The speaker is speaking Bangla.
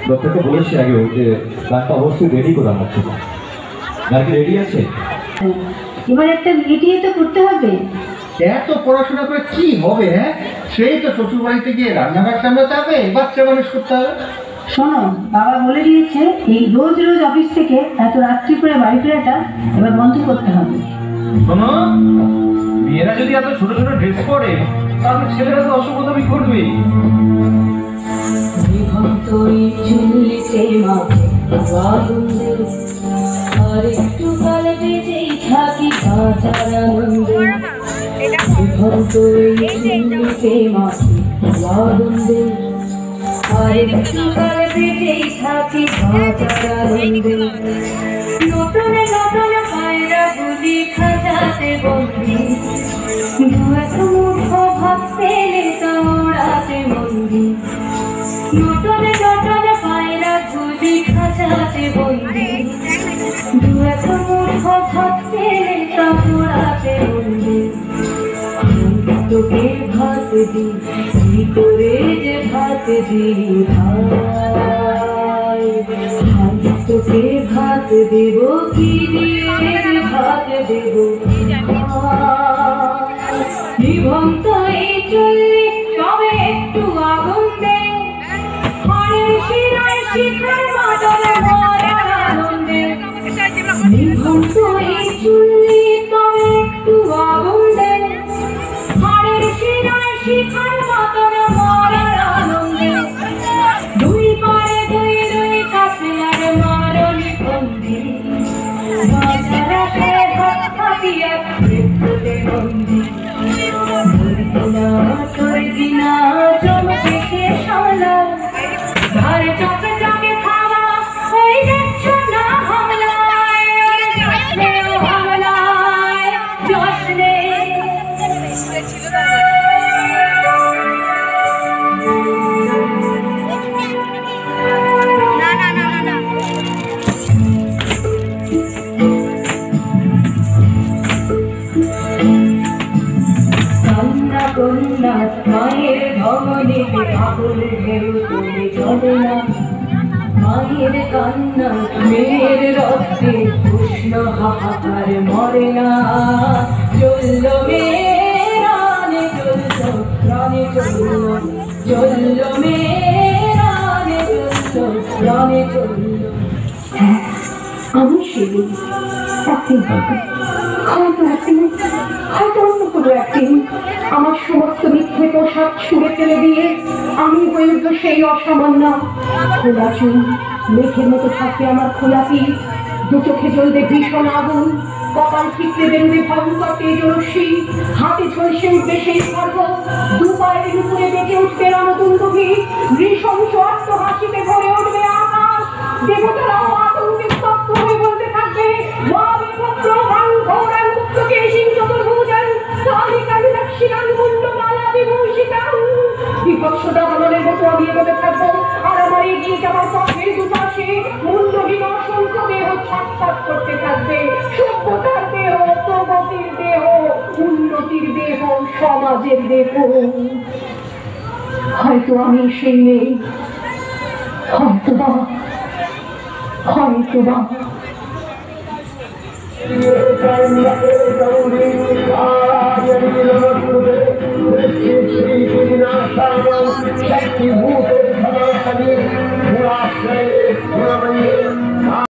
প্রত্যেকটা বলেছি আগেও যে গানটা অবশ্যই রেডি করে আমার ছিল। গান কি রেডি আছে? এবার একটা মিটিয়ে তো করতে হবে। এত পড়াশোনা করে কি হবে? হ্যাঁ, সেই তো শ্বশুর বাড়িতে গিয়ে রান্নাঘর সামলাতে হবে, বাচ্চা মানুষ করতে হবে। শোনো, বাবা বলে দিয়েছে এই রোজ রোজ অফিস থেকে এত রাত্রি করে বাড়ি ফেরাটা এবার বন্ধ করতে হবে। শোনো, মেয়েরা যদি এত ছোট ছোট ড্রেস পরে তাহলে ছেলেরা তো অসুবিধা করবে। আর একটু কাল বেজেই থাকি বাজার আনন্দে, বিভক্ত এই চুল্লিতে মাছি আনন্দে। আর একটু কাল বেজেই থাকি বাজার আনন্দে, নতুন নতুন পায়রা গুলি খাজাতে বন্দি, দু এক মুঠো ভাত পেলে দৌড়াতে বন্দি। নতুন নতুন পায়রা গুলি খাজাতে বন্দি, দু এক মুঠো ভাত পেলে দৌড়াতে বন্দি। তোকে ভাত দি ভিতরে যে ভাত দি ভাই, তোকে ভাত দেব কি দিয়ে ভাত দেব নিভন্ত এই চুল্লি তবে একটু আগুন দে, হাড়ের শিরায় শিখার মাদলে মরে আনন্দে। নিভন্ত এই চুল্লি তবে একটু আগুন দে, হাড়ের শিরায় শিখার মাদলে মরে আনন্দে। দুই পারে দুই দুই কাছে মারলি বন্দি, বাজারা খেয়ে ভাত খাবি এক প্রেক্ষতে বন্দি। দিনা জমকে খেয়ে সামলা, ঘরে চকে চকে খাওয়া ওই দেখছো না হামলায়, হামলায় জশ্নে। কন্যা মায়ের ভবনীতে আগুন ঢেউ তুলে চলে না, মায়ের কান্না মেয়ের রক্তে উষ্ণ হাহাকার মরে না। চলল মেরানে চলল প্রাণে চলল, চলল মেরানে চলল প্রাণে চলল। হ্যাঁ, আমি সেদিন একদিন হয়তো একদিন হয়তো অন্য কোনো একদিন আমার সমস্ত মিথ্যে পোশাক ছুঁড়ে ফেলে দিয়ে আমি হয়ে উঠবো সেই অসামান্য। খোলা চুল মেঘের মতো থাকবে আমার খোলা পিঠ, দু চোখে জ্বলবে ভীষণ আগুন, কপাল ঠিকরে বেরোবে ভয়ঙ্কর তেজস্বী, হাতে ঝলসে উঠবে সেই খর্গ, দু পায়ের উপরে বেঁচে উঠবে রণদুন্দুভি, নৃশংস অট্ট হাসিতে ভরে উঠবে আকাশ। দেবতারাও আতঙ্কে স্তব্ধ হয়ে বলতে থাকবে, মা বিভদ্র ভাং ঘোরাং মুক্তকে সিং চতুর্ভুজাং কালী কালী দক্ষিণাং মুন্ডমালা বিভূষিতাং। বিভৎসতা বলনের মতো আমি এগোতে থাকবো, আর আমার এগিয়ে যাওয়ার পথের দুপাশে মুন্ডহীন অসংখ্য দেহ ছটফট করতে থাকবে। সভ্যতার দেহ, প্রগতির দেহ, উন্নতির দেহ, সমাজের দেহ। হয়তো আমি সেই নেই, হয়তো বা হয়তো বা একটি ভূতের